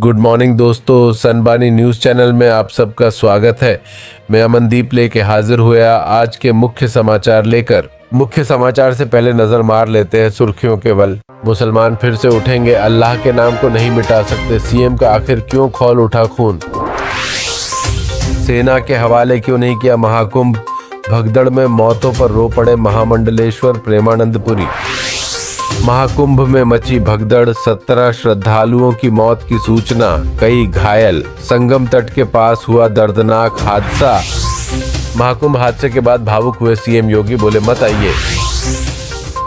Good morning दोस्तों, सनबानी news channel में आप सबका स्वागत है। मैं अमनदीप लेके हाजिर हुआ आज के मुख्य समाचार लेकर। मुख्य समाचार से पहले नजर मार लेते हैं सुर्खियों के बल। मुसलमान फिर से उठेंगे, अल्लाह के नाम को नहीं मिटा सकते, सीएम का आखिर क्यों खौल उठा खून। सेना के हवाले क्यों नहीं किया महाकुंभ, भगदड़ में मौतों पर रो पड़े महामंडलेश्वर प्रेमानंदपुरी। महाकुंभ में मची भगदड़, 17 श्रद्धालुओं की मौत की सूचना, कई घायल। संगम तट के पास हुआ दर्दनाक हादसा। महाकुंभ हादसे के बाद भावुक हुए सीएम योगी, बोले मत आइए।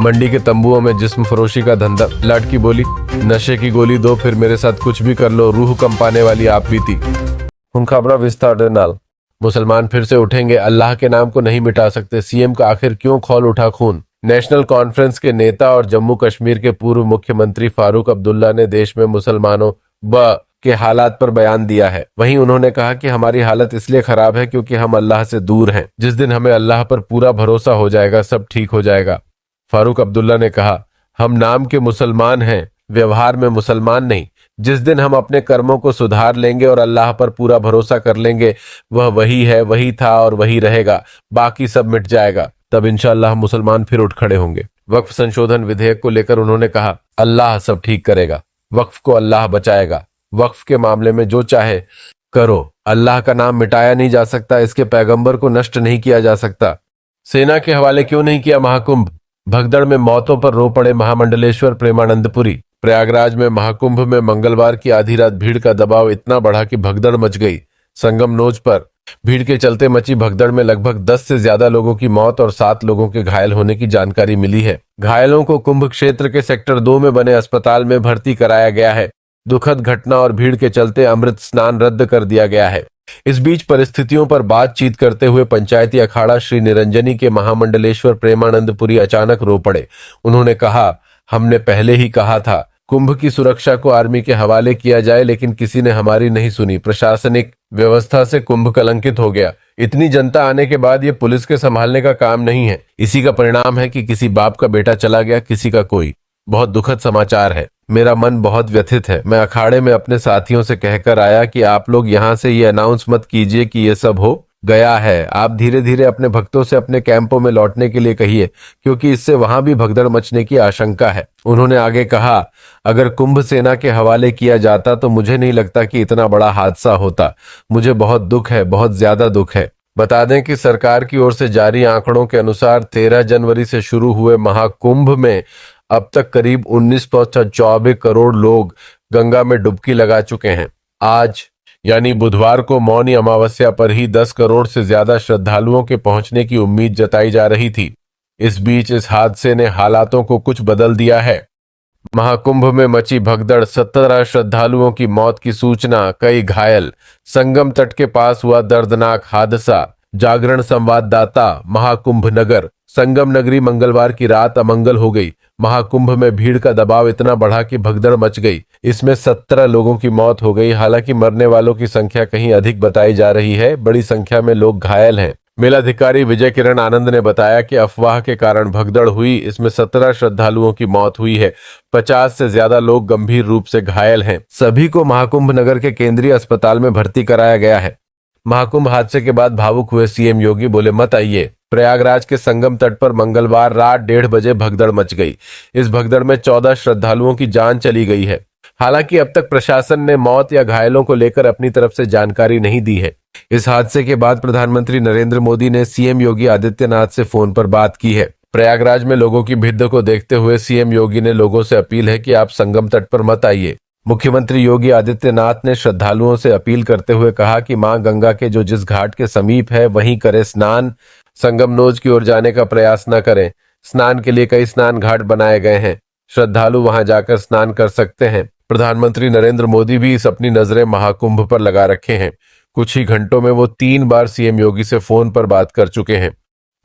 मंडी के तंबुओं में जिस्म फरोशी का धंधा, लड़की बोली नशे की गोली दो फिर मेरे साथ कुछ भी कर लो, रूह कंपाने वाली आप बीती। उन खबरों विस्तार दे नाल। मुसलमान फिर से उठेंगे, अल्लाह के नाम को नहीं मिटा सकते, सीएम का आखिर क्यों खौल उठा खून। नेशनल कॉन्फ्रेंस के नेता और जम्मू कश्मीर के पूर्व मुख्यमंत्री फारूक अब्दुल्ला ने देश में मुसलमानों के हालात पर बयान दिया है। वहीं उन्होंने कहा कि हमारी हालत इसलिए खराब है क्योंकि हम अल्लाह से दूर हैं। जिस दिन हमें अल्लाह पर पूरा भरोसा हो जाएगा, सब ठीक हो जाएगा। फारूक अब्दुल्ला ने कहा, हम नाम के मुसलमान हैं, व्यवहार में मुसलमान नहीं। जिस दिन हम अपने कर्मों को सुधार लेंगे और अल्लाह पर पूरा भरोसा कर लेंगे, वह वही है, वही था और वही रहेगा, बाकी सब मिट जाएगा, तब इंशाअल्लाह मुसलमान फिर उठ खड़े होंगे। वक्फ संशोधन विधेयक को लेकर उन्होंने कहा, अल्लाह सब ठीक करेगा, वक्फ को अल्लाह बचाएगा, वक्फ के मामले में जो चाहे करो, अल्लाह का नाम मिटाया नहीं जा सकता, इसके पैगंबर को नष्ट नहीं किया जा सकता। सेना के हवाले क्यों नहीं किया महाकुंभ, भगदड़ में मौतों पर रो पड़े महामंडलेश्वर प्रेमानंदपुरी। प्रयागराज में महाकुंभ में मंगलवार की आधी रात भीड़ का दबाव इतना बढ़ा कि भगदड़ मच गई। संगम नोज पर भीड़ के चलते मची भगदड़ में लगभग 10 से ज्यादा लोगों की मौत और 7 लोगों के घायल होने की जानकारी मिली है। घायलों को कुंभ क्षेत्र के सेक्टर 2 में बने अस्पताल में भर्ती कराया गया है। दुखद घटना और भीड़ के चलते अमृत स्नान रद्द कर दिया गया है। इस बीच परिस्थितियों पर बातचीत करते हुए पंचायती अखाड़ा श्री निरंजनी के महामंडलेश्वर प्रेमानंदपुरी अचानक रो पड़े। उन्होंने कहा, हमने पहले ही कहा था कुंभ की सुरक्षा को आर्मी के हवाले किया जाए, लेकिन किसी ने हमारी नहीं सुनी। प्रशासनिक व्यवस्था से कुंभ कलंकित हो गया। इतनी जनता आने के बाद ये पुलिस के संभालने का काम नहीं है। इसी का परिणाम है कि किसी बाप का बेटा चला गया, किसी का कोई। बहुत दुखद समाचार है, मेरा मन बहुत व्यथित है। मैं अखाड़े में अपने साथियों से कहकर आया कि आप लोग यहाँ से ये अनाउंस मत कीजिए कि ये सब हो गया है। आप धीरे धीरे अपने भक्तों से अपने कैंपों में लौटने के लिए कहिए, क्योंकि इससे वहां भी भगदड़ मचने की आशंका है। उन्होंने आगे कहा, अगर कुंभ सेना के हवाले किया जाता तो मुझे नहीं लगता कि इतना बड़ा हादसा होता। मुझे बहुत दुख है, बहुत ज्यादा दुख है। बता दें कि सरकार की ओर से जारी आंकड़ों के अनुसार 13 जनवरी से शुरू हुए महाकुंभ में अब तक करीब 19.24 करोड़ लोग गंगा में डुबकी लगा चुके हैं। आज यानी बुधवार को मौनी अमावस्या पर ही 10 करोड़ से ज्यादा श्रद्धालुओं के पहुंचने की उम्मीद जताई जा रही थी। इस बीच इस हादसे ने हालातों को कुछ बदल दिया है। महाकुंभ में मची भगदड़, 17 श्रद्धालुओं की मौत की सूचना, कई घायल। संगम तट के पास हुआ दर्दनाक हादसा। जागरण संवाददाता, महाकुंभ नगर। संगम नगरी मंगलवार की रात अमंगल हो गई। महाकुंभ में भीड़ का दबाव इतना बढ़ा कि भगदड़ मच गई। इसमें 17 लोगों की मौत हो गई। हालांकि मरने वालों की संख्या कहीं अधिक बताई जा रही है। बड़ी संख्या में लोग घायल हैं। मेलाधिकारी विजय किरण आनंद ने बताया कि अफवाह के कारण भगदड़ हुई। इसमें 17 श्रद्धालुओं की मौत हुई है। 50 से ज्यादा लोग गंभीर रूप से घायल हैं। सभी को महाकुंभ नगर के केंद्रीय अस्पताल में भर्ती कराया गया है। महाकुंभ हादसे के बाद भावुक हुए सीएम योगी, बोले मत आइए। प्रयागराज के संगम तट पर मंगलवार रात 1:30 बजे भगदड़ मच गई। इस भगदड़ में 14 श्रद्धालुओं की जान चली गई है। हालांकि अब तक प्रशासन ने मौत या घायलों को लेकर अपनी तरफ से जानकारी नहीं दी है। इस हादसे के बाद प्रधानमंत्री नरेंद्र मोदी ने सीएम योगी आदित्यनाथ से फोन पर बात की है। प्रयागराज में लोगों की भीड़ को देखते हुए सीएम योगी ने लोगों से अपील है कि आप संगम तट पर मत आइए। मुख्यमंत्री योगी आदित्यनाथ ने श्रद्धालुओं से अपील करते हुए कहा कि मां गंगा के जो जिस घाट के समीप है वहीं करे स्नान। संगम नोज की ओर जाने का प्रयास न करें। स्नान के लिए कई स्नान घाट बनाए गए हैं, श्रद्धालु वहां जाकर स्नान कर सकते हैं। प्रधानमंत्री नरेंद्र मोदी भी इस अपनी नजरें महाकुंभ पर लगा रखे हैं। कुछ ही घंटों में वो 3 बार सीएम योगी से फोन पर बात कर चुके हैं।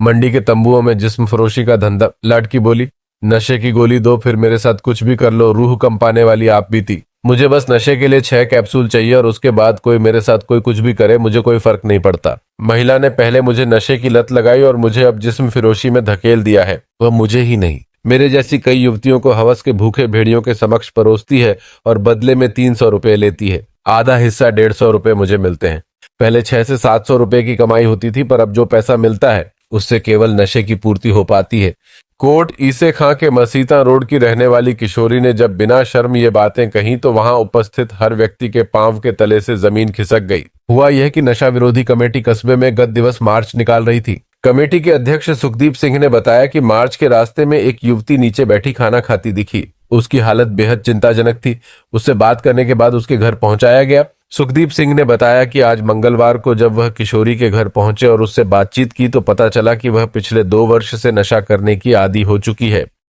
मंडी के तंबुओं में जिस्म फरोशी का धंधा, लड़की बोली नशे की गोली दो फिर मेरे साथ कुछ भी कर लो, रूह कंपाने वाली आप बीती। मुझे बस नशे के लिए 6 कैप्सूल चाहिए और उसके बाद कोई मेरे साथ कोई कुछ भी करे, मुझे कोई फर्क नहीं पड़ता। महिला ने पहले मुझे नशे की लत लगाई और मुझे अब जिस्म फिरोशी में धकेल दिया है, वह मुझे ही नहीं, मेरे जैसी कई युवतियों को हवस के भूखे भेड़ियों के समक्ष परोसती है और बदले में 300 रुपए लेती है। आधा हिस्सा 150 रुपए मुझे मिलते हैं। पहले 600 से 700 रुपए की कमाई होती थी, पर अब जो पैसा मिलता है उससे केवल नशे की पूर्ति हो पाती है। कोट ईसे खां के मसीता रोड की रहने वाली किशोरी ने जब बिना शर्म ये बातें कही तो वहां उपस्थित हर व्यक्ति के पांव के तले से जमीन खिसक गई। हुआ यह कि नशा विरोधी कमेटी कस्बे में गत दिवस मार्च निकाल रही थी। कमेटी के अध्यक्ष सुखदीप सिंह ने बताया कि मार्च के रास्ते में एक युवती नीचे बैठी खाना खाती दिखी। उसकी हालत बेहद चिंताजनक थी। उससे बात करने के बाद उसके घर पहुंचाया गया। सुखदीप सिंह ने बताया कि आज मंगलवार को जब वह किशोरी के घर पहुंचे और उससे बातचीत की तो पता चला कि वह पिछले 2 वर्ष से नशा करने की आदी हो चुकी है।